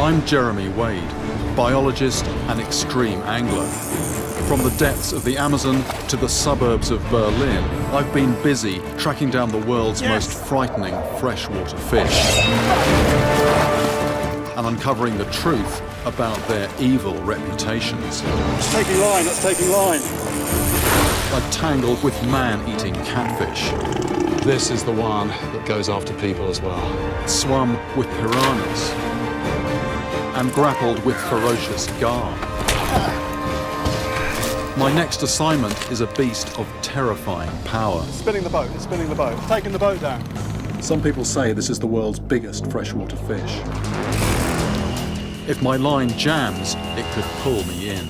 I'm Jeremy Wade, biologist and extreme angler. From the depths of the Amazon to the suburbs of Berlin, I've been busy tracking down the world's most frightening freshwater fish and uncovering the truth about their evil reputations. It's taking line, that's taking line. I've tangled with man-eating catfish, This is the one that goes after people as well. swum with piranhas, and grappled with ferocious gar. My next assignment is a beast of terrifying power. It's spinning the boat, it's spinning the boat. It's taking the boat down. Some people say this is the world's biggest freshwater fish. If my line jams, it could pull me in.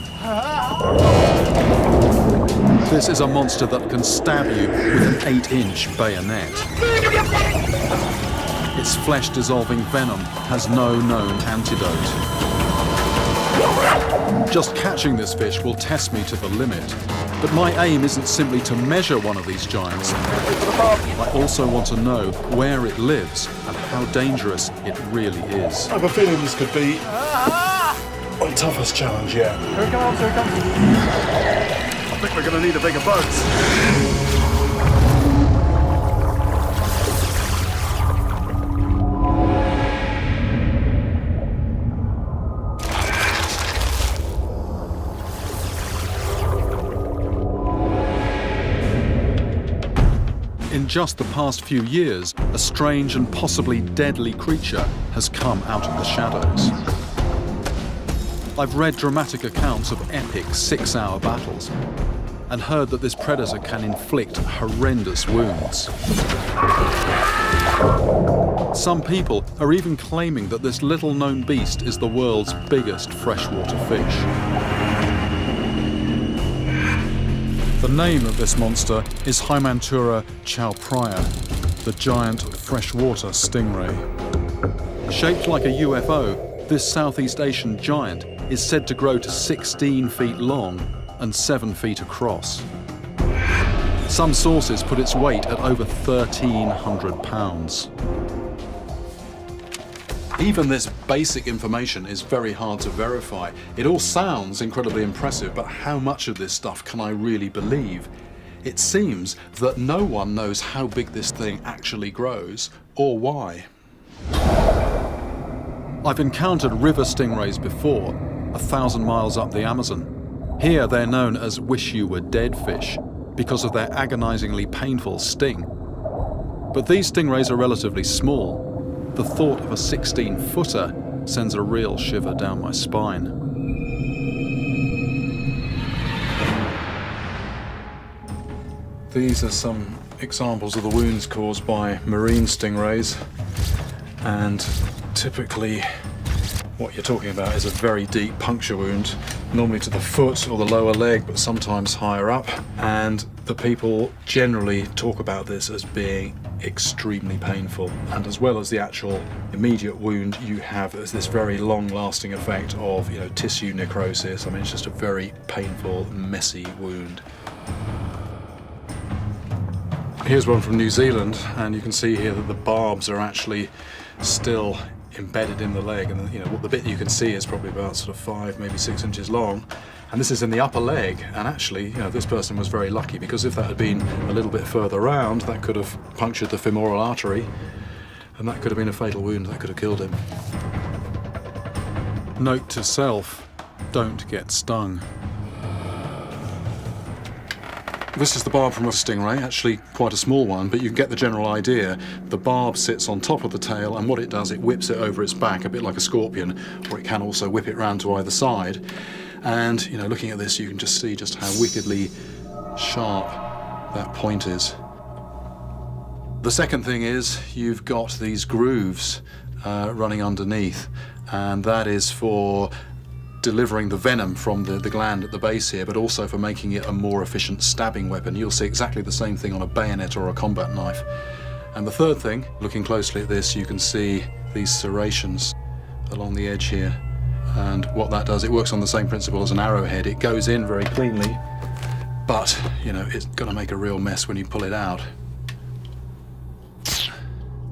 This is a monster that can stab you with an 8-inch bayonet. Its flesh-dissolving venom has no known antidote. Just catching this fish will test me to the limit. But my aim isn't simply to measure one of these giants. I also want to know where it lives and how dangerous it really is. I have a feeling this could be my toughest challenge yet. Here it comes, here it comes. I think we're going to need a bigger boat. In just the past few years, a strange and possibly deadly creature has come out of the shadows. I've read dramatic accounts of epic 6-hour battles and heard that this predator can inflict horrendous wounds. Some people are even claiming that this little-known beast is the world's biggest freshwater fish. The name of this monster is Hymantura chowpria, the giant freshwater stingray. Shaped like a UFO, this Southeast Asian giant is said to grow to 16 feet long and 7 feet across. Some sources put its weight at over 1,300 pounds. Even this basic information is very hard to verify. It all sounds incredibly impressive, but how much of this stuff can I really believe? It seems that no one knows how big this thing actually grows or why. I've encountered river stingrays before, 1,000 miles up the Amazon. Here they're known as wish-you-were-dead fish because of their agonizingly painful sting. But these stingrays are relatively small. The thought of a 16-footer sends a real shiver down my spine. These are some examples of the wounds caused by marine stingrays, and typically what you're talking about is a very deep puncture wound, normally to the foot or the lower leg, but sometimes higher up. And the people generally talk about this as being extremely painful. And as well as the actual immediate wound, you have this very long-lasting effect of, tissue necrosis. I mean, it's just a very painful, messy wound. Here's one from New Zealand, and you can see here that the barbs are actually still embedded in the leg, and what the bit you can see is probably about sort of 5, maybe 6 inches long, and this is in the upper leg. And actually, this person was very lucky, because if that had been a little bit further round, that could have punctured the femoral artery, and that could have been a fatal wound that could have killed him. Note to self: don't get stung. This is the barb from a stingray, actually quite a small one, but you can get the general idea. The barb sits on top of the tail, and what it does, it whips it over its back, a bit like a scorpion, or it can also whip it round to either side. And, looking at this, you can just see just how wickedly sharp that point is. The second thing is you've got these grooves running underneath, and that is for delivering the venom from the gland at the base here, but also for making it a more efficient stabbing weapon. You'll see exactly the same thing on a bayonet or a combat knife. And the third thing, looking closely at this, you can see these serrations along the edge here. And what that does, it works on the same principle as an arrowhead. It goes in very cleanly, but, it's going to make a real mess when you pull it out.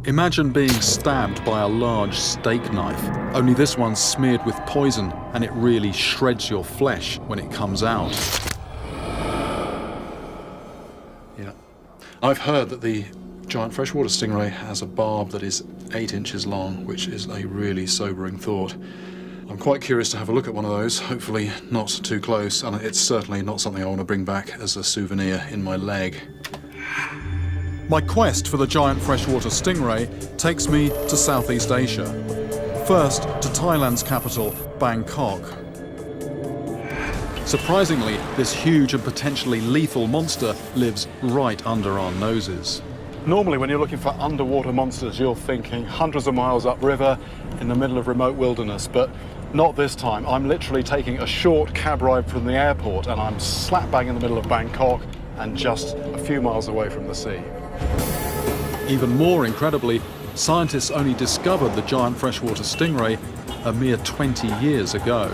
Imagine being stabbed by a large steak knife, only this one's smeared with poison and it really shreds your flesh when it comes out. Yeah. I've heard that the giant freshwater stingray has a barb that is 8 inches long, which is a really sobering thought. I'm quite curious to have a look at one of those, hopefully not too close, and it's certainly not something I want to bring back as a souvenir in my leg. My quest for the giant freshwater stingray takes me to Southeast Asia. First, to Thailand's capital, Bangkok. Surprisingly, this huge and potentially lethal monster lives right under our noses. Normally when you're looking for underwater monsters, you're thinking hundreds of miles upriver in the middle of remote wilderness, but not this time. I'm literally taking a short cab ride from the airport and I'm slap bang in the middle of Bangkok and just a few miles away from the sea. Even more incredibly, scientists only discovered the giant freshwater stingray a mere 20 years ago.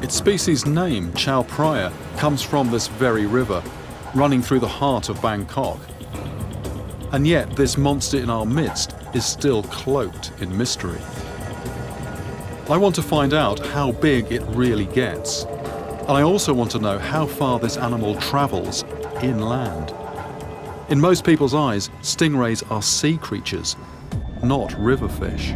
Its species name, Chow Phraya, comes from this very river, running through the heart of Bangkok. And yet this monster in our midst is still cloaked in mystery. I want to find out how big it really gets. And I also want to know how far this animal travels inland. In most people's eyes, stingrays are sea creatures, not river fish.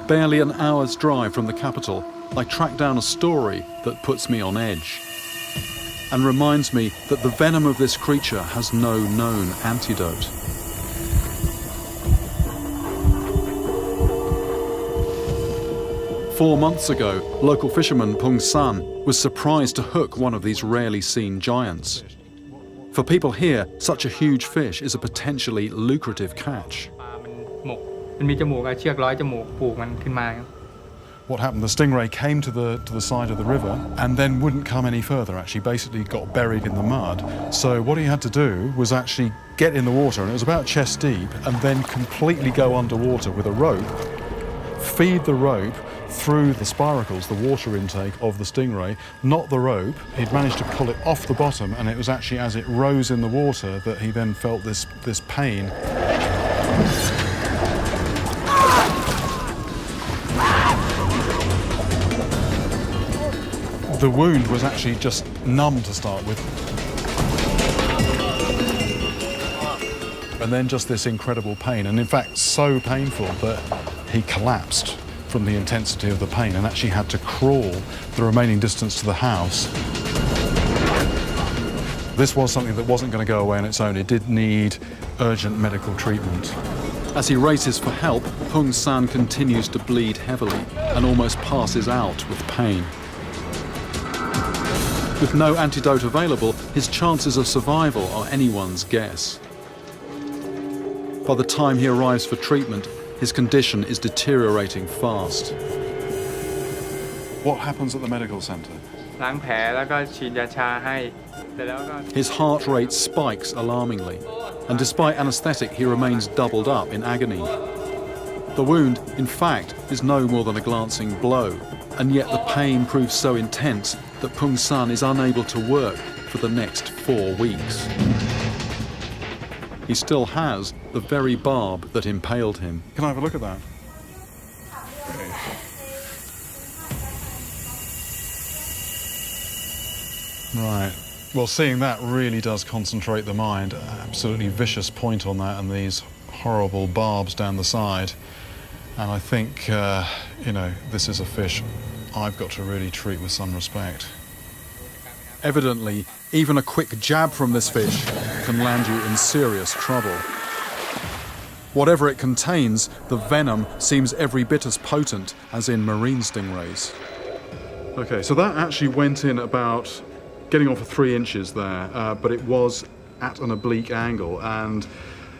Barely an hour's drive from the capital, I track down a story that puts me on edge and reminds me that the venom of this creature has no known antidote. Four months ago, local fisherman Pung San was surprised to hook one of these rarely seen giants. For people here, such a huge fish is a potentially lucrative catch. What happened, the stingray came to the side of the river and then wouldn't come any further, actually basically got buried in the mud. So what he had to do was actually get in the water, and it was about chest deep, and then completely go underwater with a rope, feed the rope through the spiracles, the water intake of the stingray, not the rope. He'd managed to pull it off the bottom, and it was actually as it rose in the water that he then felt this pain. The wound was actually just numb to start with. And then just this incredible pain, and in fact so painful that he collapsed from the intensity of the pain and actually had to crawl the remaining distance to the house. This was something that wasn't going to go away on its own. It did need urgent medical treatment. As he races for help, Pung San continues to bleed heavily and almost passes out with pain. With no antidote available, his chances of survival are anyone's guess. By the time he arrives for treatment, his condition is deteriorating fast. What happens at the medical centre? His heart rate spikes alarmingly, and despite anaesthetic, he remains doubled up in agony. The wound, in fact, is no more than a glancing blow, and yet the pain proves so intense that Pung San is unable to work for the next 4 weeks. He still has the very barb that impaled him. Can I have a look at that? Right. Well, seeing that really does concentrate the mind. Absolutely vicious point on that, and these horrible barbs down the side. And I think, this is a fish I've got to really treat with some respect. Evidently, even a quick jab from this fish can land you in serious trouble. Whatever it contains, the venom seems every bit as potent as in marine stingrays. Okay, so that actually went in about getting off for 3 inches there, but it was at an oblique angle. And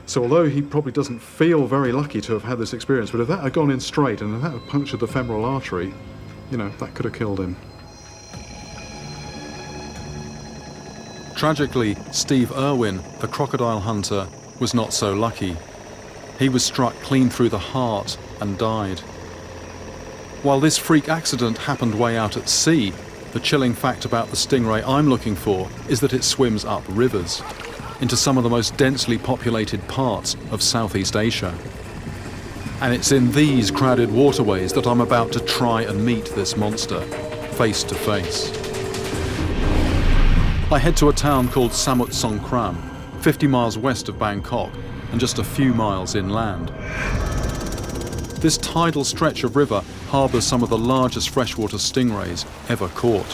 so although he probably doesn't feel very lucky to have had this experience, but if that had gone in straight and if that had punctured the femoral artery, that could have killed him. Tragically, Steve Irwin, the crocodile hunter, was not so lucky. He was struck clean through the heart and died. While this freak accident happened way out at sea, The chilling fact about the stingray I'm looking for is that it swims up rivers, into some of the most densely populated parts of Southeast Asia. And it's in these crowded waterways that I'm about to try and meet this monster, face to face. I head to a town called Samut Songkhram, 50 miles west of Bangkok and just a few miles inland. This tidal stretch of river harbours some of the largest freshwater stingrays ever caught.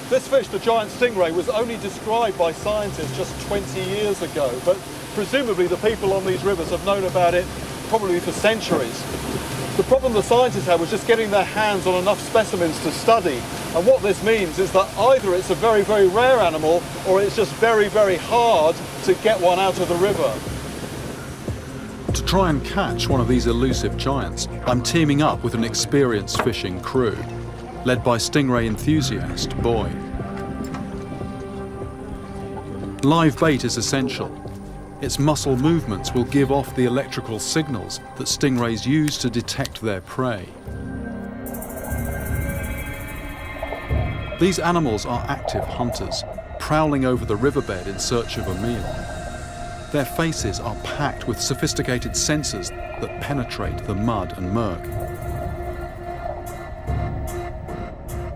This fish, the giant stingray, was only described by scientists just 20 years ago, but presumably the people on these rivers have known about it probably for centuries. The problem the scientists had was just getting their hands on enough specimens to study. And what this means is that either it's a very, very rare animal or it's just very, very hard to get one out of the river. To try and catch one of these elusive giants, I'm teaming up with an experienced fishing crew, led by stingray enthusiast Boy. Live bait is essential. Its muscle movements will give off the electrical signals that stingrays use to detect their prey. These animals are active hunters, prowling over the riverbed in search of a meal. Their faces are packed with sophisticated sensors that penetrate the mud and murk.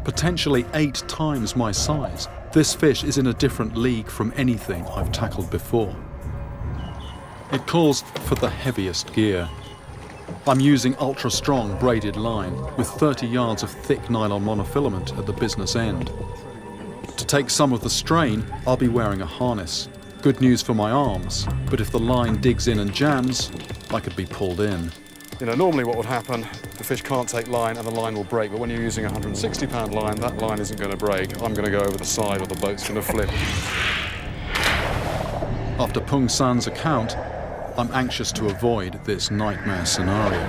Potentially 8 times my size, this fish is in a different league from anything I've tackled before. It calls for the heaviest gear. I'm using ultra-strong braided line with 30 yards of thick nylon monofilament at the business end. To take some of the strain, I'll be wearing a harness. Good news for my arms, but if the line digs in and jams, I could be pulled in. You know, normally what would happen, the fish can't take line and the line will break, but when you're using a 160-pound line, that line isn't going to break. I'm going to go over the side or the boat's going to flip. After Pung San's account, I'm anxious to avoid this nightmare scenario.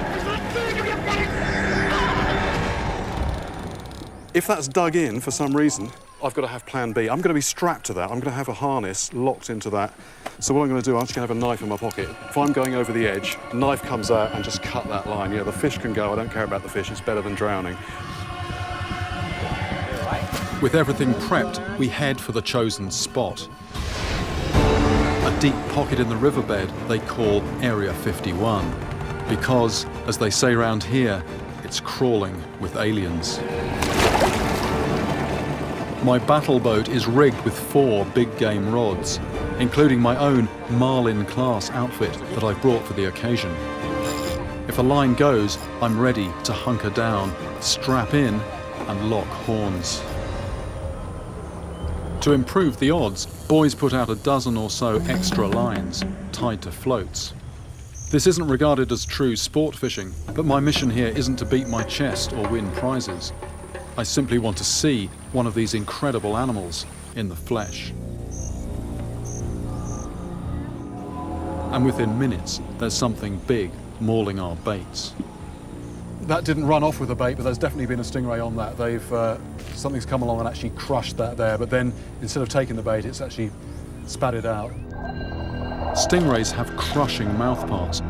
If that's dug in for some reason, I've got to have plan B. I'm going to be strapped to that. I'm going to have a harness locked into that. So what I'm going to do, I'm just going to have a knife in my pocket. If I'm going over the edge, knife comes out and just cut that line. You know, the fish can go. I don't care about the fish. It's better than drowning. With everything prepped, we head for the chosen spot. A deep pocket in the riverbed they call Area 51, because, as they say round here, it's crawling with aliens. My battle boat is rigged with 4 big game rods, including my own Marlin-class outfit that I've brought for the occasion. If a line goes, I'm ready to hunker down, strap in, and lock horns. To improve the odds, boys put out a dozen or so extra lines, tied to floats. This isn't regarded as true sport fishing, but my mission here isn't to beat my chest or win prizes. I simply want to see one of these incredible animals in the flesh. And within minutes, there's something big mauling our baits. That didn't run off with the bait, but there's definitely been a stingray on that. Something's come along and actually crushed that there, but then instead of taking the bait, it's actually spat it out. Stingrays have crushing mouthparts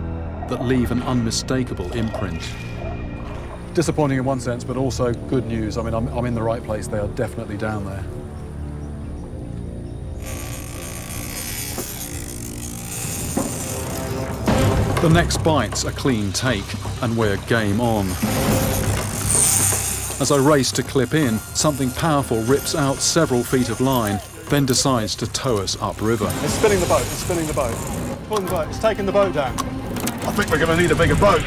that leave an unmistakable imprint. Disappointing in one sense, but also good news. I mean, I'm in the right place. They are definitely down there. The next bite's a clean take, and we're game on. As I race to clip in, something powerful rips out several feet of line, then decides to tow us upriver. It's spinning the boat. It's spinning the boat. Pulling the boat. It's taking the boat down. I think we're going to need a bigger boat.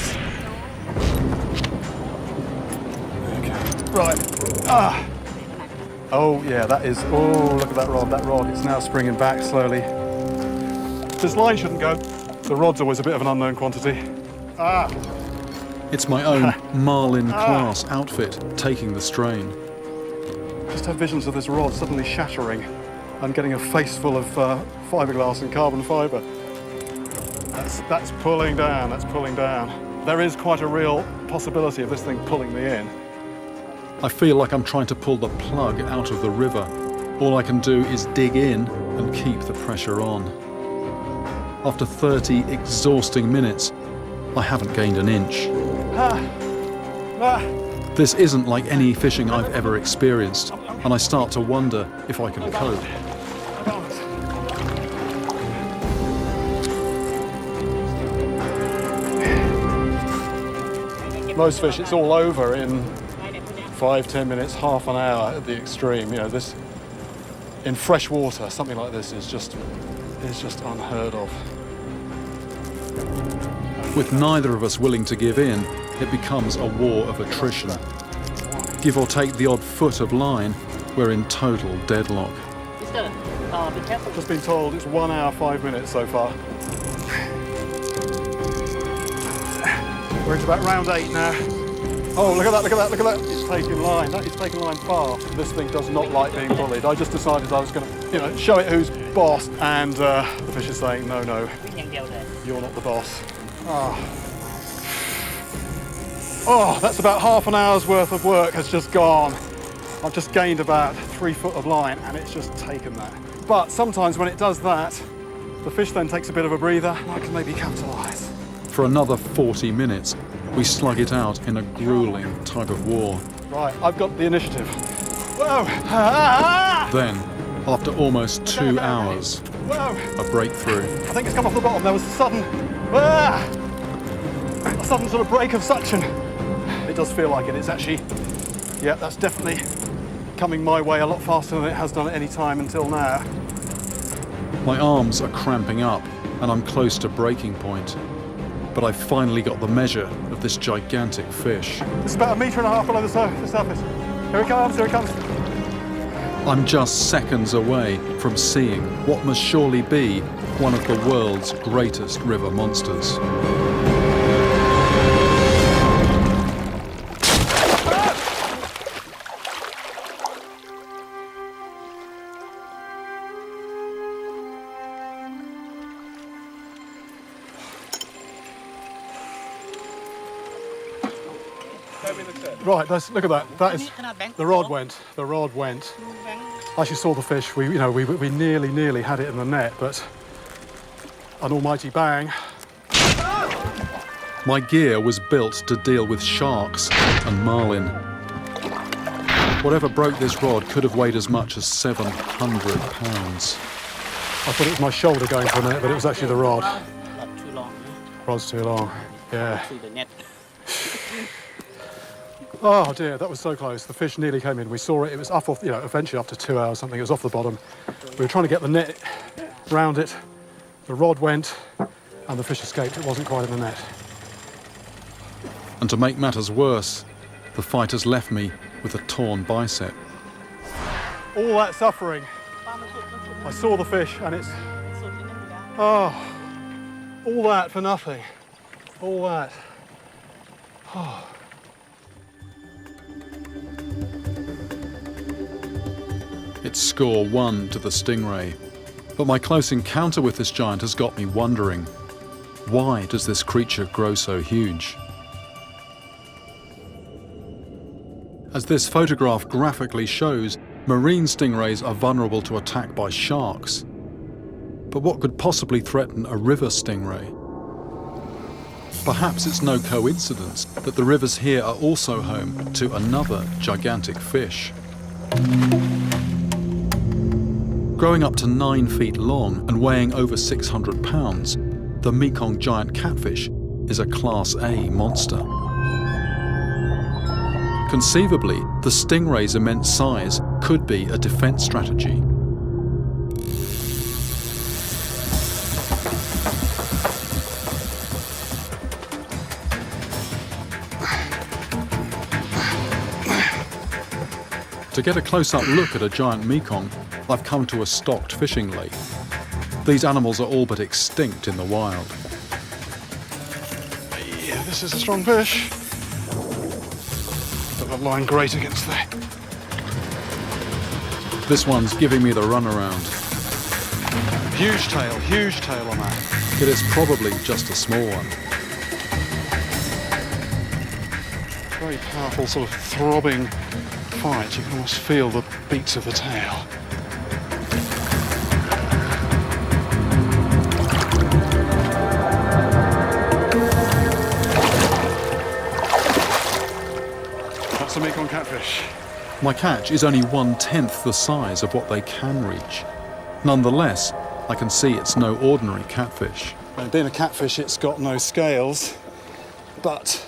Okay. Right. Oh, yeah, that is... Oh, look at that rod. That rod. It's now springing back slowly. This line shouldn't go. The rod's always a bit of an unknown quantity. It's my own Marlin-class outfit taking the strain. Just have visions of this rod suddenly shattering and getting a face full of fiberglass and carbon fiber. That's pulling down, that's pulling down. There is quite a real possibility of this thing pulling me in. I feel like I'm trying to pull the plug out of the river. All I can do is dig in and keep the pressure on. After 30 exhausting minutes, I haven't gained an inch. This isn't like any fishing I've ever experienced, and I start to wonder if I can cope. Most fish, it's all over in 5-10 minutes, half an hour at the extreme. You know, this in fresh water, something like this is just unheard of. With neither of us willing to give in, it becomes a war of attrition. Give or take the odd foot of line, we're in total deadlock. Mister, be careful. Just been told it's 1 hour, 5 minutes so far. We're into about round 8 now. Oh, look at that, look at that, look at that. It's taking line. That is taking line fast. This thing does not like being bullied. I just decided I was going to, show it who's boss. And the fish is saying, no, you're not the boss. Oh, that's about half an hour's worth of work has just gone. I've just gained about 3 foot of line and it's just taken that. But sometimes when it does that, the fish then takes a bit of a breather and I can maybe capitalise. For another 40 minutes, we slug it out in a grueling tug of war. Right, I've got the initiative. Whoa! Then, after almost 2 hours, Whoa! a breakthrough. I think it's come off the bottom. There was a sudden sort of break of suction. It does feel like it. It's actually, yeah, that's definitely coming my way a lot faster than it has done at any time until now. My arms are cramping up and I'm close to breaking point. But I've finally got the measure of this gigantic fish. It's about 1.5 meters below the surface. Here it comes, here it comes. I'm just seconds away from seeing what must surely be one of the world's greatest river monsters. Right, look at that. That is, the rod went. The rod went. I actually saw the fish. We nearly had it in the net, but an almighty bang. My gear was built to deal with sharks and marlin. Whatever broke this rod could have weighed as much as 700 pounds. I thought it was my shoulder going for a minute, but it was actually the rod. Not too long. Rod's too long. Yeah. Through the net. Oh dear, that was so close. The fish nearly came in. We saw it. It was up off, eventually after 2 hours something, it was off the bottom. We were trying to get the net round it. The rod went and the fish escaped. It wasn't quite in the net. And to make matters worse, the fight has left me with a torn bicep. All that suffering. I saw the fish and it's, all that for nothing. All that. Oh. It's score 1 to the stingray. But my close encounter with this giant has got me wondering, why does this creature grow so huge? As this photograph graphically shows, marine stingrays are vulnerable to attack by sharks. But what could possibly threaten a river stingray? Perhaps it's no coincidence that the rivers here are also home to another gigantic fish. Growing up to 9 feet long and weighing over 600 pounds, the Mekong giant catfish is a Class A monster. Conceivably, the stingray's immense size could be a defense strategy. To get a close-up look at a giant Mekong, I've come to a stocked fishing lake. These animals are all but extinct in the wild. Yeah, this is a strong fish. But the line great against that. This one's giving me the runaround. Huge tail on that. But it's probably just a small one. Very powerful, sort of throbbing fight. You can almost feel the beats of the tail. That's catfish. My catch is only 1/10 the size of what they can reach. Nonetheless, I can see it's no ordinary catfish. Being a catfish, it's got no scales, but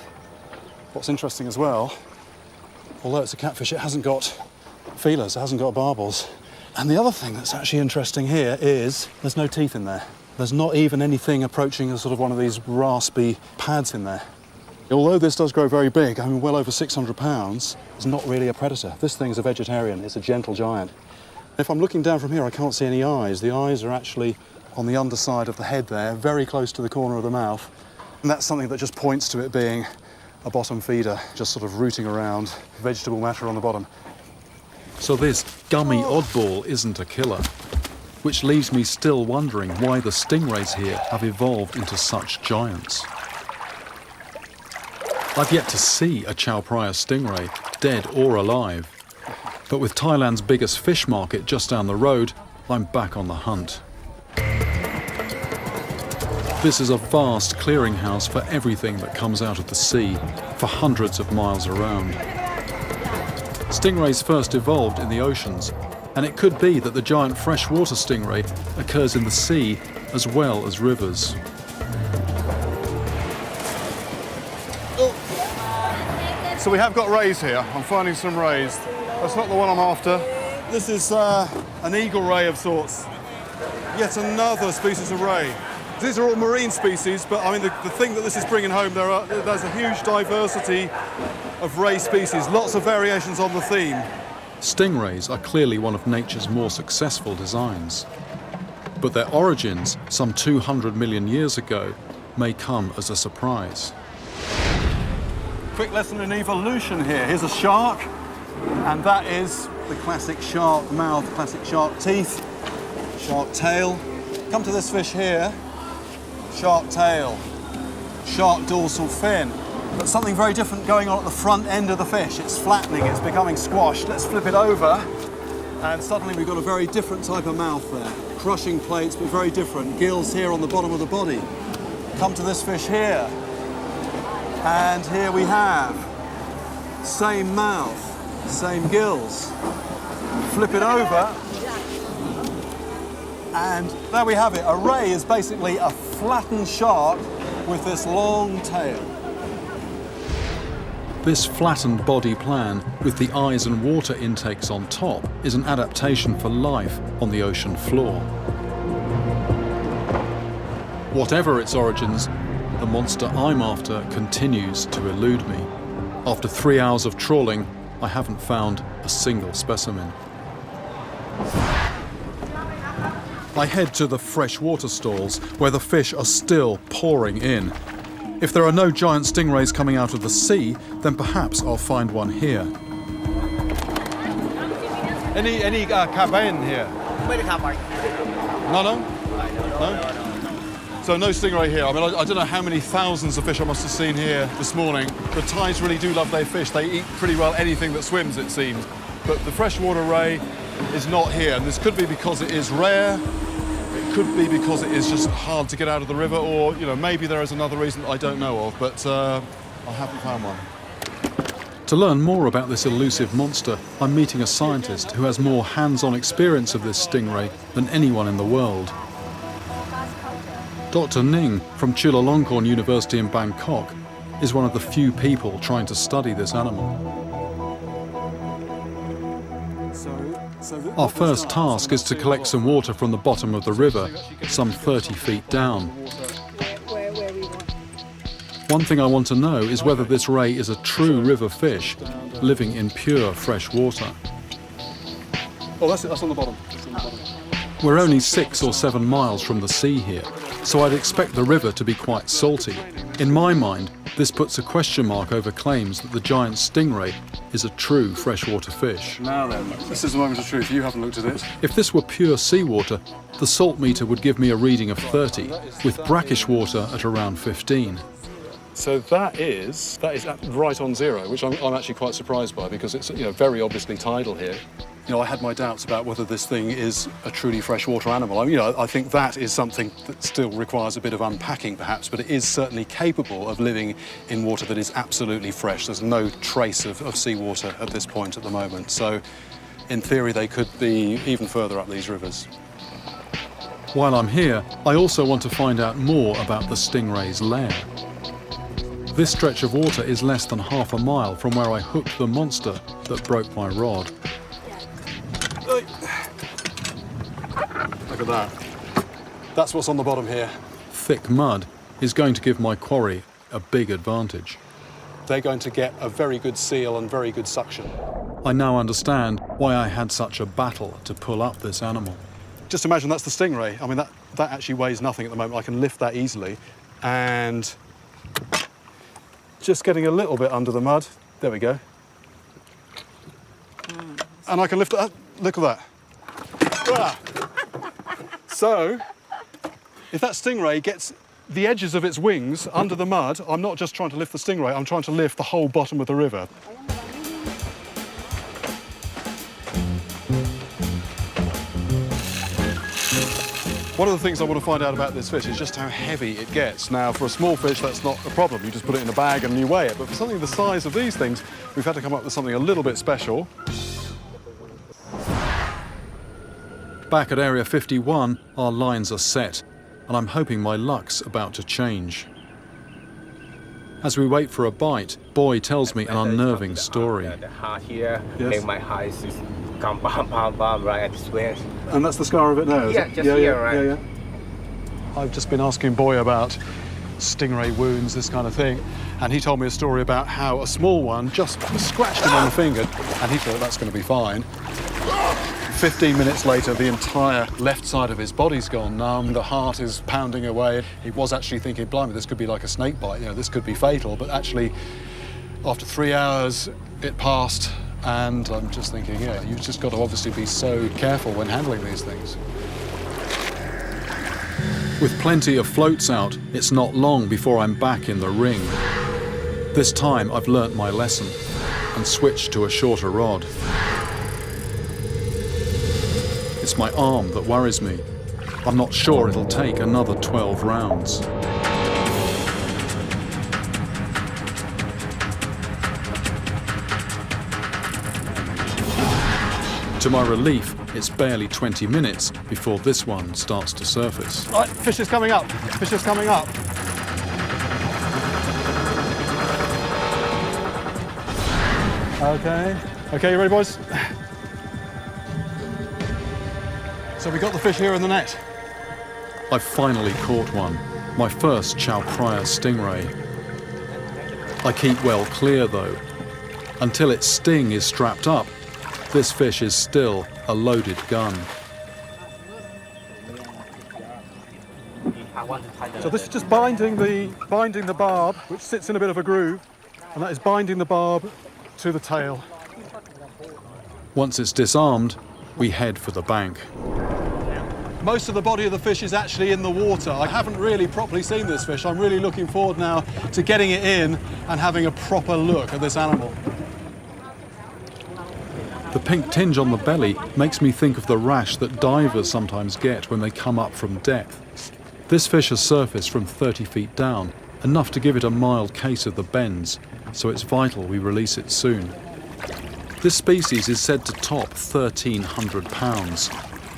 what's interesting as well, although it's a catfish, it hasn't got feelers, it hasn't got barbels. And the other thing that's actually interesting here is there's no teeth in there. There's not even anything approaching a sort of one of these raspy pads in there. Although this does grow very big, I mean, well over 600 pounds, it's not really a predator. This thing's a vegetarian, it's a gentle giant. If I'm looking down from here, I can't see any eyes. The eyes are actually on the underside of the head there, very close to the corner of the mouth. And that's something that just points to it being a bottom feeder, just sort of rooting around vegetable matter on the bottom. So this gummy oddball isn't a killer, which leaves me still wondering why the stingrays here have evolved into such giants. I've yet to see a Chao Phraya stingray, dead or alive. But with Thailand's biggest fish market just down the road, I'm back on the hunt. This is a vast clearinghouse for everything that comes out of the sea, for hundreds of miles around. Stingrays first evolved in the oceans, and it could be that the giant freshwater stingray occurs in the sea as well as rivers. So we have got rays here. I'm finding some rays. That's not the one I'm after. This is an eagle ray of sorts. Yet another species of ray. These are all marine species, but I mean, the thing that this is bringing home, there's a huge diversity of ray species, lots of variations on the theme. Stingrays are clearly one of nature's more successful designs. But their origins, some 200 million years ago, may come as a surprise. Quick lesson in evolution here. Here's a shark, and that is the classic shark mouth, classic shark teeth, shark tail. Come to this fish here, shark tail, shark dorsal fin. But something very different going on at the front end of the fish. It's flattening, it's becoming squashed. Let's flip it over, and suddenly we've got a very different type of mouth there. Crushing plates, but very different. Gills here on the bottom of the body. Come to this fish here, and here we have same mouth, same gills. Flip it over, and there we have it. A ray is basically a flattened shark with this long tail. This flattened body plan, with the eyes and water intakes on top, is an adaptation for life on the ocean floor. Whatever its origins, the monster I'm after continues to elude me. After 3 hours of trawling, I haven't found a single specimen. I head to the freshwater stalls, where the fish are still pouring in. If there are no giant stingrays coming out of the sea, then perhaps I'll find one here. Any cabain here? No? So no stingray here. I mean, I don't know how many thousands of fish I must have seen here this morning. The Thais really do love their fish. They eat pretty well anything that swims, it seems. But the freshwater ray is not here, and this could be because it is rare. It could be because it is just hard to get out of the river, or, you know, maybe there is another reason that I don't know of, but I haven't found one. To learn more about this elusive monster, I'm meeting a scientist who has more hands-on experience of this stingray than anyone in the world. Dr. Ning from Chulalongkorn University in Bangkok is one of the few people trying to study this animal. Our first task is to collect some water from the bottom of the river, some 30 feet down. One thing I want to know is whether this ray is a true river fish living in pure fresh water. Oh, that's it, that's on the bottom. We're only 6 or 7 miles from the sea here, so I'd expect the river to be quite salty. In my mind, this puts a question mark over claims that the giant stingray is a true freshwater fish. Now then, this is the moment of truth. You haven't looked at it. If this were pure seawater, the salt meter would give me a reading of 30, with brackish water at around 15. So that is right on zero, which I'm actually quite surprised by, because it's very obviously tidal here. I had my doubts about whether this thing is a truly freshwater animal. I think that is something that still requires a bit of unpacking, perhaps, but it is certainly capable of living in water that is absolutely fresh. There's no trace of seawater at this point at the moment. So, in theory, they could be even further up these rivers. While I'm here, I also want to find out more about the stingray's lair. This stretch of water is less than half a mile from where I hooked the monster that broke my rod. Look at that. That's what's on the bottom here. Thick mud is going to give my quarry a big advantage. They're going to get a very good seal and very good suction. I now understand why I had such a battle to pull up this animal. Just imagine that's the stingray. I mean, that actually weighs nothing at the moment. I can lift that easily. And just getting a little bit under the mud. There we go. And I can lift it up. Look at that. Ah. So, if that stingray gets the edges of its wings under the mud, I'm not just trying to lift the stingray, I'm trying to lift the whole bottom of the river. One of the things I want to find out about this fish is just how heavy it gets. Now, for a small fish, that's not a problem. You just put it in a bag and you weigh it. But for something the size of these things, we've had to come up with something a little bit special. Back at Area 51, our lines are set, and I'm hoping my luck's about to change. As we wait for a bite, Boy tells me an unnerving story. The heart here, Yes. make my heart is come bam, right at this way. And that's the scar of it now, is Yeah, it? just here, right? Yeah. I've just been asking Boy about stingray wounds, this kind of thing, and he told me a story about how a small one just scratched him on the finger, and he thought that's going to be fine. 15 minutes later, the entire left side of his body's gone numb, the heart is pounding away. He was actually thinking, blimey, this could be like a snake bite, this could be fatal, but actually, after 3 hours, it passed, and I'm just thinking, you've just got to obviously be so careful when handling these things. With plenty of floats out, it's not long before I'm back in the ring. This time I've learnt my lesson and switched to a shorter rod. It's my arm that worries me. I'm not sure it'll take another 12 rounds. To my relief, it's barely 20 minutes before this one starts to surface. Right, fish is coming up. Fish is coming up. Okay, you ready, boys? So we got the fish here in the net. I've finally caught one, my first chow prior stingray. I keep well clear though. Until its sting is strapped up, this fish is still a loaded gun. So this is just binding the barb, which sits in a bit of a groove, and that is binding the barb to the tail. Once it's disarmed, we head for the bank. Most of the body of the fish is actually in the water. I haven't really properly seen this fish. I'm really looking forward now to getting it in and having a proper look at this animal. The pink tinge on the belly makes me think of the rash that divers sometimes get when they come up from depth. This fish has surfaced from 30 feet down, enough to give it a mild case of the bends, so it's vital we release it soon. This species is said to top 1,300 pounds.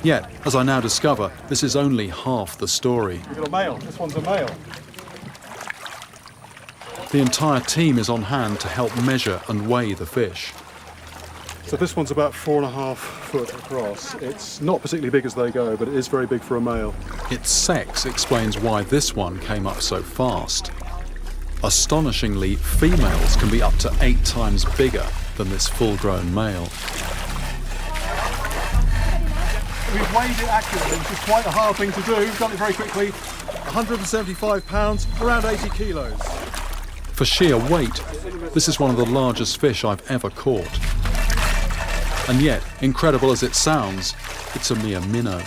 Yet, as I now discover, this is only half the story. We've got a male. This one's a male. The entire team is on hand to help measure and weigh the fish. So this one's about 4.5 foot across. It's not particularly big as they go, but it is very big for a male. Its sex explains why this one came up so fast. Astonishingly, females can be up to 8 times bigger than this full-grown male. We've weighed it accurately, which is quite a hard thing to do. We've done it very quickly. 175 pounds, around 80 kilos. For sheer weight, this is one of the largest fish I've ever caught. And yet, incredible as it sounds, it's a mere minnow.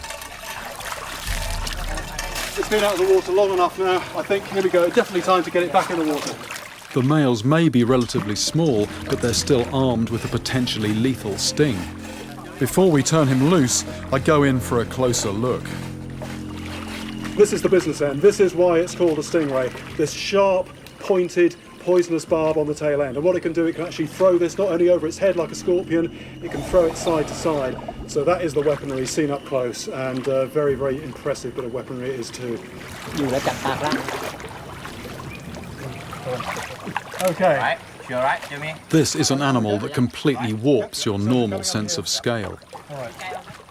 It's been out of the water long enough now. I think, here we go, definitely time to get it back in the water. The males may be relatively small, but they're still armed with a potentially lethal sting. Before we turn him loose, I go in for a closer look. This is the business end. This is why it's called a stingray. This sharp, pointed, poisonous barb on the tail end. And what it can do, it can actually throw this not only over its head like a scorpion, it can throw it side to side. So that is the weaponry seen up close, and very, very impressive bit of weaponry it is too. Okay. This is an animal that completely warps your normal sense of scale.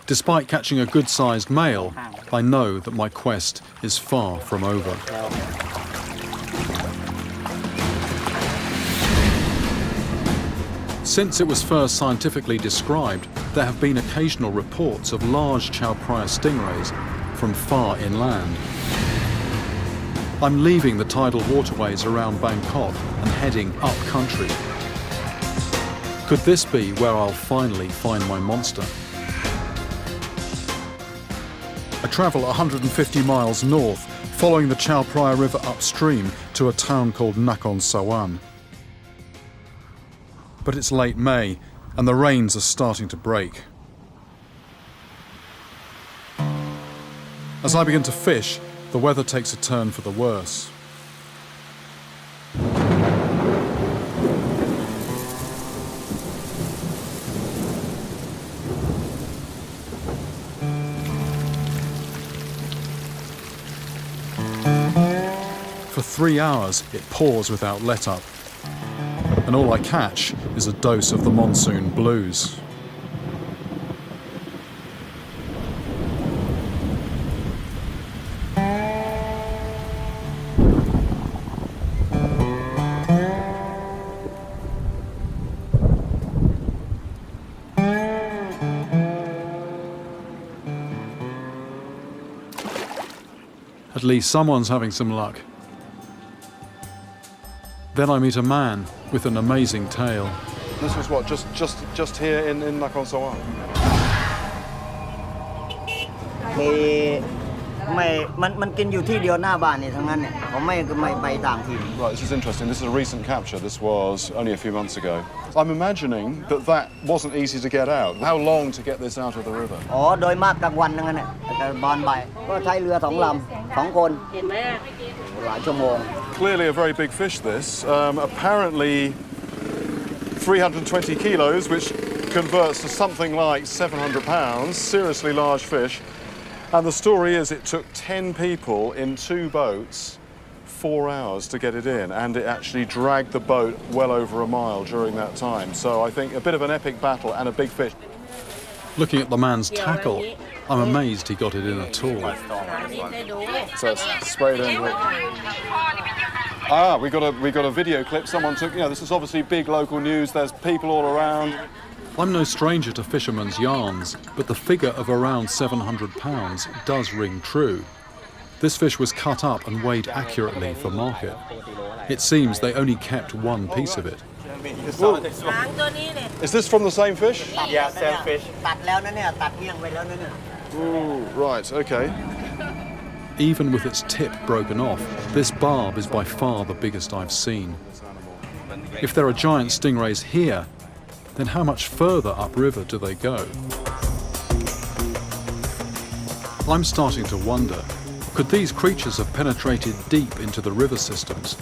Despite catching a good-sized male, I know that my quest is far from over. Since it was first scientifically described, there have been occasional reports of large chow phraya stingrays from far inland. I'm leaving the tidal waterways around Bangkok and heading up country. Could this be where I'll finally find my monster? I travel 150 miles north, following the Chao Phraya River upstream to a town called Nakhon Sawan. But it's late May, and the rains are starting to break. As I begin to fish, the weather takes a turn for the worse. For 3 hours, it pours without let-up, and all I catch is a dose of the monsoon blues. At least someone's having some luck. Then I meet a man with an amazing tale. This was what, just here in Nakhon Sawan? Right, this is interesting. This is a recent capture. This was only a few months ago. I'm imagining that wasn't easy to get out. How long to get this out of the river? Clearly a very big fish, this. Apparently 320 kilos, which converts to something like 700 pounds. Seriously large fish. And the story is it took 10 people in 2 boats 4 hours to get it in, and it actually dragged the boat well over a mile during that time. So I think a bit of an epic battle and a big fish. Looking at the man's tackle, I'm amazed he got it in at all. So it's sprayed in. Ah, we got a video clip someone took. You know, this is obviously big local news. There's people all around. I'm no stranger to fishermen's yarns, but the figure of around 700 pounds does ring true. This fish was cut up and weighed accurately for market. It seems they only kept one piece of it. Is this from the same fish? Yeah, same fish. Ooh, right, okay. Even with its tip broken off, this barb is by far the biggest I've seen. If there are giant stingrays here, then how much further upriver do they go? I'm starting to wonder, could these creatures have penetrated deep into the river systems,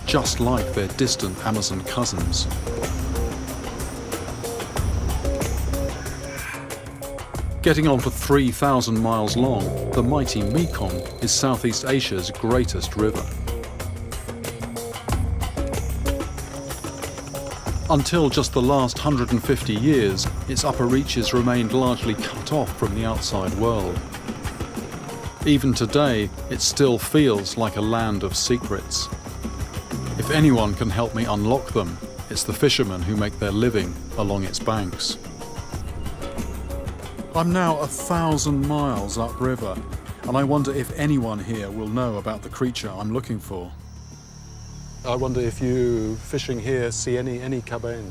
just like their distant Amazon cousins? Getting on for 3,000 miles long, the mighty Mekong is Southeast Asia's greatest river. Until just the last 150 years, its upper reaches remained largely cut off from the outside world. Even today, it still feels like a land of secrets. If anyone can help me unlock them, it's the fishermen who make their living along its banks. I'm now 1,000 miles upriver, and I wonder if anyone here will know about the creature I'm looking for. I wonder if you fishing here see any cabain.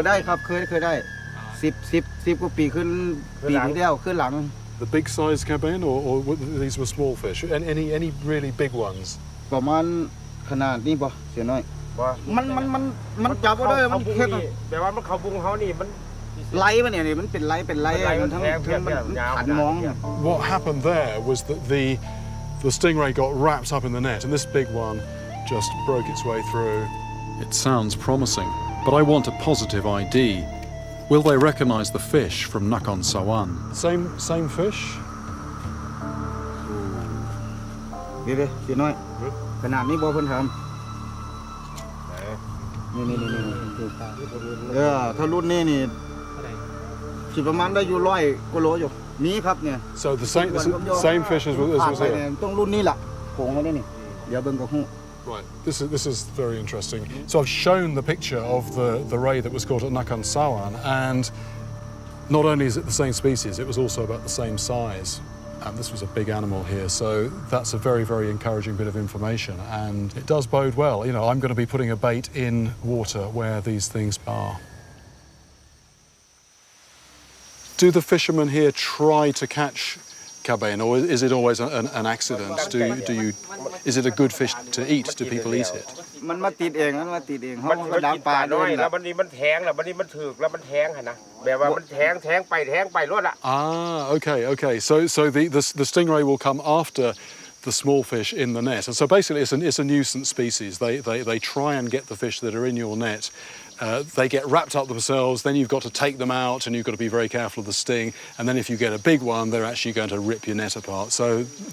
ได้ครับเคยได้10 กว่าปีขึ้นปีที่แล้วขึ้นหลัง the big size cabin, or these were small fish? Any really big ones? ประมาณขนาดนี้ป่ะเสียน้อย บ่ มันจับบ่ได้มันแค่ แปลว่ามันเข้าบุงเฮานี่มัน ไล่มันเนี่ยมันเป็นไล่มันทั้งมันขันมอง What happened there was that the stingray got wrapped up in the net, and this big one just broke its way through. It sounds promising, but I want a positive ID. Will they recognise the fish from Nakhon Sawan? Same fish? เดี๋ยวเสียน้อยขนาดนี้บ่เพิ่นทำนี่ถ้ารุ่นนี้นี่สิประมาณได้อยู่100กว่าโลอยู่มีครับเนี่ย So the same fish as was here. ต้องรุ่นนี้ล่ะโขงไว้นี่เดี๋ยวเบิ่งก็ฮู้ Right, this is very interesting. So I've shown the picture of the ray that was caught at Nakhon Sawan, and not only is it the same species, it was also about the same size. And this was a big animal here, so that's a very, very encouraging bit of information, and it does bode well. You know, I'm going to be putting a bait in water where these things are. Do the fishermen here try to catch cabane, or is it always an accident? Is it a good fish to eat? Do people eat it? มันมาติดเองเฮา มัน ก็ดัก กิน ป ป ลา ลา ด้ น้ ว อย ย ล่ะ แล้ววันนี้มันแทงแล้ววันนี้มันถึกแล้วมันแทงหั่นนะแบบว่ามันแทงไปรวดอ่ะ Ah, okay. So the stingray will come after the small fish in the net, and so basically it's a nuisance species. They try and get the fish that are in your net. They get wrapped up themselves, then you've got to take them out and you've got to be very careful of the sting, and then if you get a big one, they're actually going to rip your net apart. So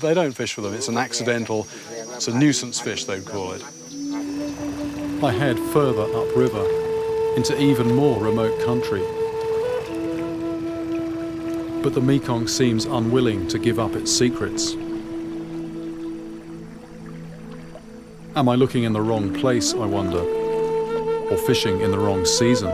they don't fish for them, it's an accidental, it's a nuisance fish they'd call it. I head further upriver into even more remote country. But the Mekong seems unwilling to give up its secrets. Am I looking in the wrong place, I wonder? Or fishing in the wrong season?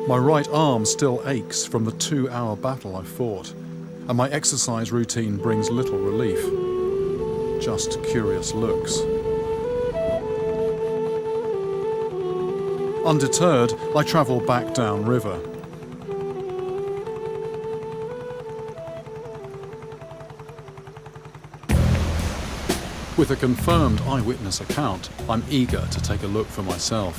My right arm still aches from the 2-hour battle I fought, and my exercise routine brings little relief, just curious looks. Undeterred, I travel back downriver. With a confirmed eyewitness account, I'm eager to take a look for myself.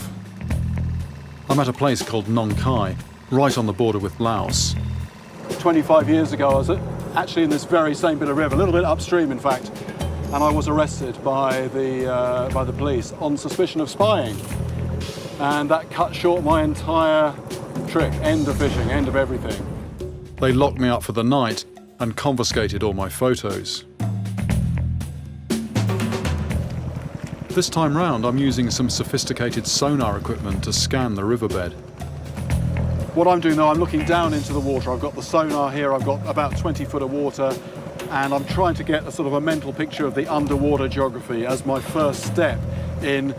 I'm at a place called Nong Khai, right on the border with Laos. 25 years ago, I was actually in this very same bit of river, a little bit upstream in fact, and I was arrested by the police on suspicion of spying. And that cut short my entire trip, end of fishing, end of everything. They locked me up for the night and confiscated all my photos. This time round, I'm using some sophisticated sonar equipment to scan the riverbed. What I'm doing now, I'm looking down into the water. I've got the sonar here, I've got about 20 foot of water, and I'm trying to get a sort of a mental picture of the underwater geography as my first step in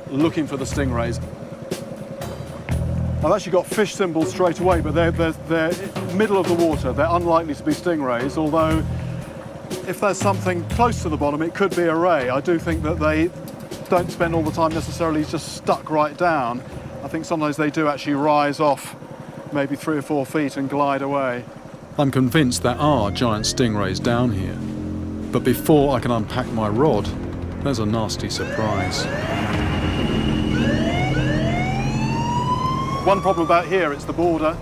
looking for the stingrays. I've actually got fish symbols straight away, but they're middle of the water. They're unlikely to be stingrays, although if there's something close to the bottom, it could be a ray. I do think that they don't spend all the time necessarily just stuck right down. I think sometimes they do actually rise off maybe 3 or 4 feet and glide away. I'm convinced there are giant stingrays down here. But before I can unpack my rod, there's a nasty surprise. One problem about here, it's the border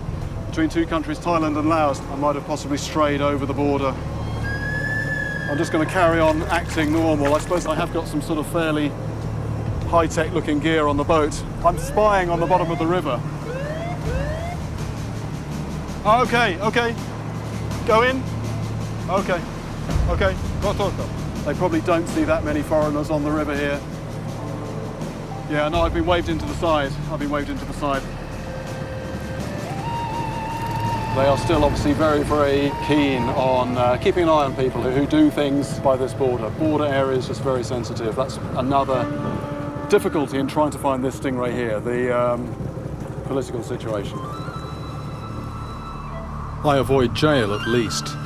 between 2 countries, Thailand and Laos. I might have possibly strayed over the border. I'm just going to carry on acting normal. I suppose I have got some sort of fairly high-tech looking gear on the boat. I'm spying on the bottom of the river. Okay. Go in. Okay. They probably don't see that many foreigners on the river here. Yeah, no, I've been waved into the side. They are still obviously very, very keen on keeping an eye on people who do things by this border. Border area is just very sensitive. That's another difficulty in trying to find this stingray here, the political situation. I avoid jail at least,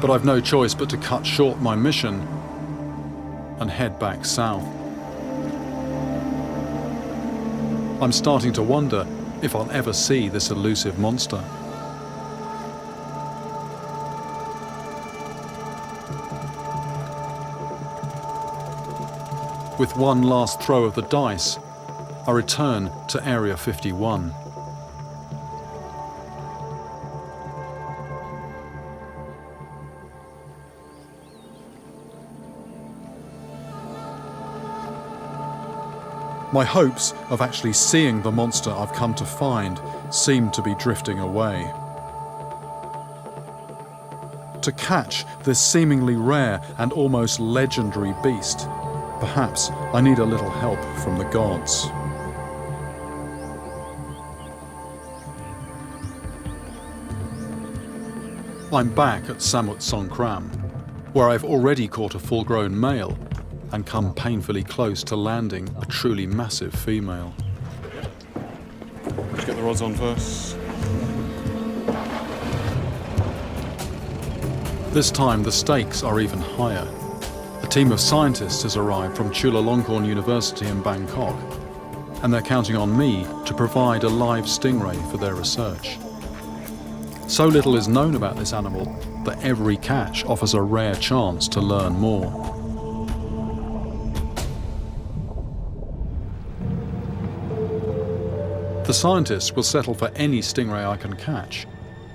but I've no choice but to cut short my mission and head back south. I'm starting to wonder if I'll ever see this elusive monster. With one last throw of the dice, I return to Area 51. My hopes of actually seeing the monster I've come to find seem to be drifting away. To catch this seemingly rare and almost legendary beast, perhaps I need a little help from the gods. I'm back at Samut Songkram, where I've already caught a full-grown male and come painfully close to landing a truly massive female. Let's get the rods on first. This time the stakes are even higher. A team of scientists has arrived from Chulalongkorn University in Bangkok, and they're counting on me to provide a live stingray for their research. So little is known about this animal that every catch offers a rare chance to learn more. The scientists will settle for any stingray I can catch,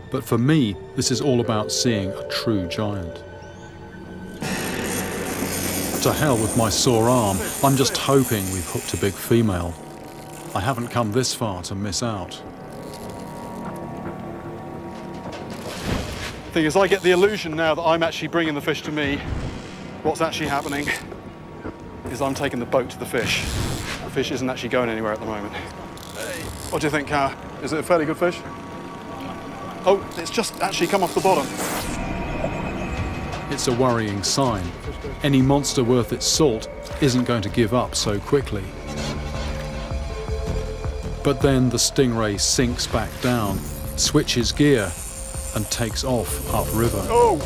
but for me, this is all about seeing a true giant. To hell with my sore arm, I'm just hoping we've hooked a big female. I haven't come this far to miss out. Thing is, I get the illusion now that I'm actually bringing the fish to me. What's actually happening is I'm taking the boat to the fish. The fish isn't actually going anywhere at the moment. What do you think, Car? Is it a fairly good fish? Oh, it's just actually come off the bottom. It's a worrying sign. Any monster worth its salt isn't going to give up so quickly. But then the stingray sinks back down, switches gear, and takes off upriver. Oh!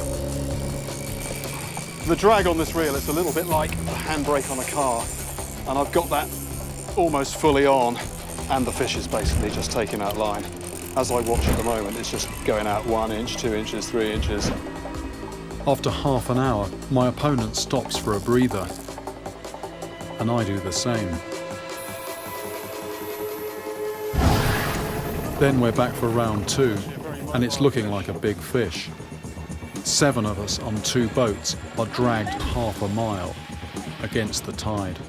The drag on this reel is a little bit like a handbrake on a car, and I've got that almost fully on, and the fish is basically just taking that line. As I watch at the moment, it's just going out 1 inch, 2 inches, 3 inches. After half an hour, my opponent stops for a breather, and I do the same. Then we're back for round 2, and it's looking like a big fish. 7 of us on 2 boats are dragged half a mile against the tide.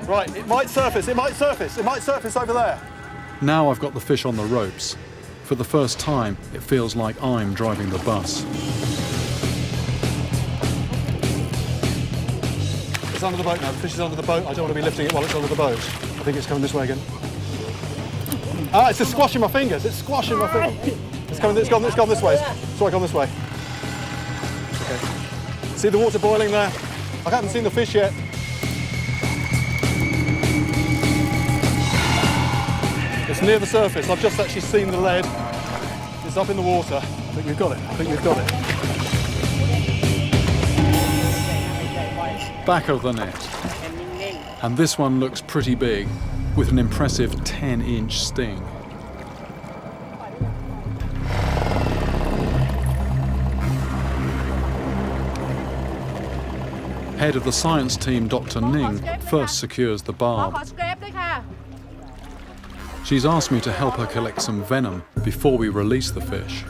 Right, it might surface, it might surface, it might surface over there. Now I've got the fish on the ropes. For the first time, it feels like I'm driving the bus. It's under the boat now, the fish is under the boat. I don't want to be lifting it while it's under the boat. I think it's coming this way again. Ah, it's just squashing my fingers, it's squashing my fingers. It's gone this way. Sorry, gone this way. Okay. See the water boiling there? I haven't seen the fish yet. It's near the surface. I've just actually seen the lead. It's up in the water. I think we've got it. I think we've got it. Back of the net. And this one looks pretty big, with an impressive 10-inch sting. Head of the science team, Dr. Ning, first secures the barb. She's asked me to help her collect some venom before we release the fish.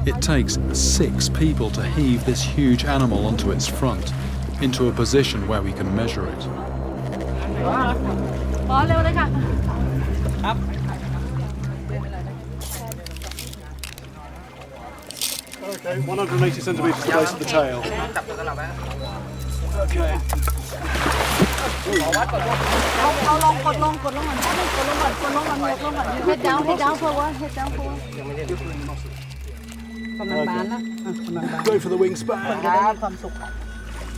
It takes 6 people to heave this huge animal onto its front, into a position where we can measure it. Okay, 180 centimetres the base of the tail. Okay. Head down forward, head down forward. Go for the wingspan.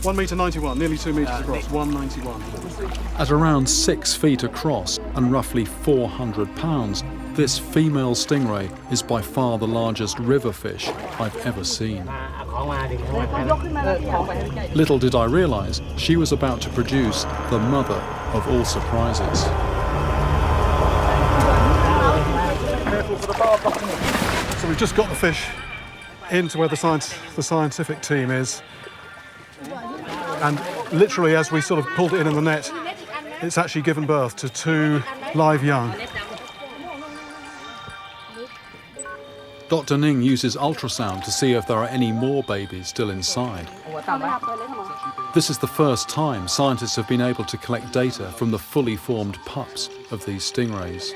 1 metre 91, nearly 2 metres across, 191. At around 6 feet across and roughly 400 pounds, This female stingray is by far the largest river fish I've ever seen. Little did I realise she was about to produce the mother of all surprises. So we've just got the fish into where the scientific team is, and literally as we sort of pulled it in the net, it's actually given birth to 2 live young. Dr. Ning uses ultrasound to see if there are any more babies still inside. This is the first time scientists have been able to collect data from the fully formed pups of these stingrays.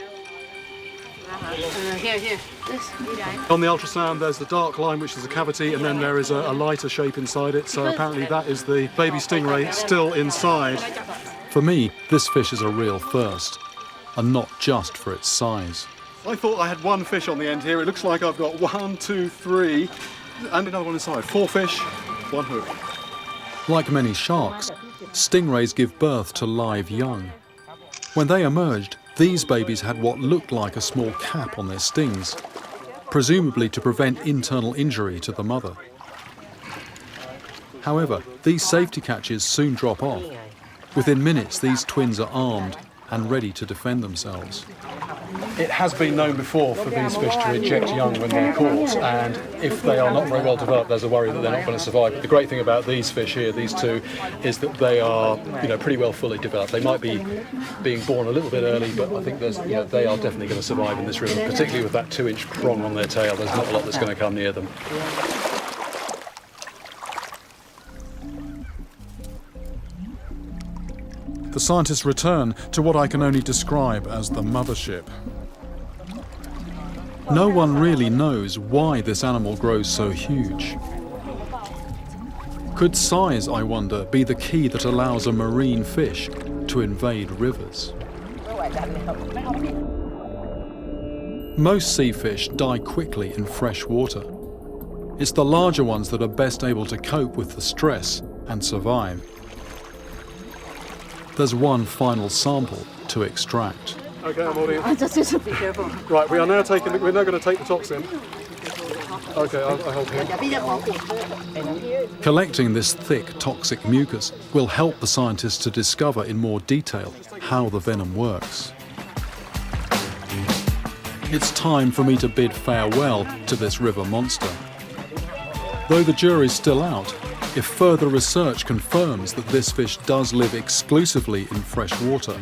On the ultrasound there's the dark line, which is a cavity, and then there is a lighter shape inside it, so apparently that is the baby stingray still inside. For me, this fish is a real first, and not just for its size. I thought I had 1 fish on the end here. It looks like I've got 1, 2, 3, and another one inside. 4 fish, 1 hook. Like many sharks, stingrays give birth to live young. When they emerged, these babies had what looked like a small cap on their stings, presumably to prevent internal injury to the mother. However, these safety catches soon drop off. Within minutes, these twins are armed and ready to defend themselves. It has been known before for these fish to eject young when they're caught, and if they are not very well developed, there's a worry that they're not going to survive. The great thing about these fish here, these 2, is that they are, pretty well fully developed. They might be being born a little bit early, but I think they are definitely going to survive in this river, particularly with that 2-inch prong on their tail. There's not a lot that's going to come near them. The scientists return to what I can only describe as the mothership. No one really knows why this animal grows so huge. Could size, I wonder, be the key that allows a marine fish to invade rivers? Most sea fish die quickly in fresh water. It's the larger ones that are best able to cope with the stress and survive. There's one final sample to extract. Okay, I'm holding it. Just be careful. Right, we're now going to take the toxin. Okay, I'll hold it. Collecting this thick, toxic mucus will help the scientists to discover in more detail how the venom works. It's time for me to bid farewell to this river monster. Though the jury's still out, if further research confirms that this fish does live exclusively in fresh water,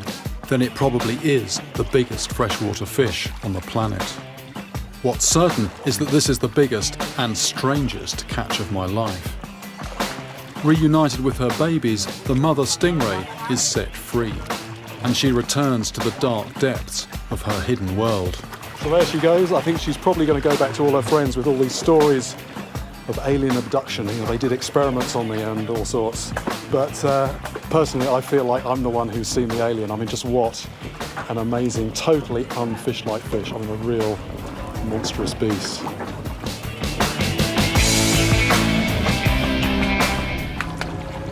then it probably is the biggest freshwater fish on the planet. What's certain is that this is the biggest and strangest catch of my life. Reunited with her babies, the mother stingray is set free, and she returns to the dark depths of her hidden world. So there she goes. I think she's probably going to go back to all her friends with all these stories of alien abduction. They did experiments on me and all sorts. But personally, I feel like I'm the one who's seen the alien. I mean, just what an amazing, totally unfish-like fish. I mean, a real monstrous beast.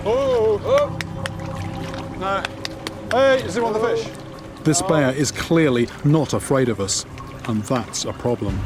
Oh! No. Hey, is it one of the fish? This bear is clearly not afraid of us, and that's a problem.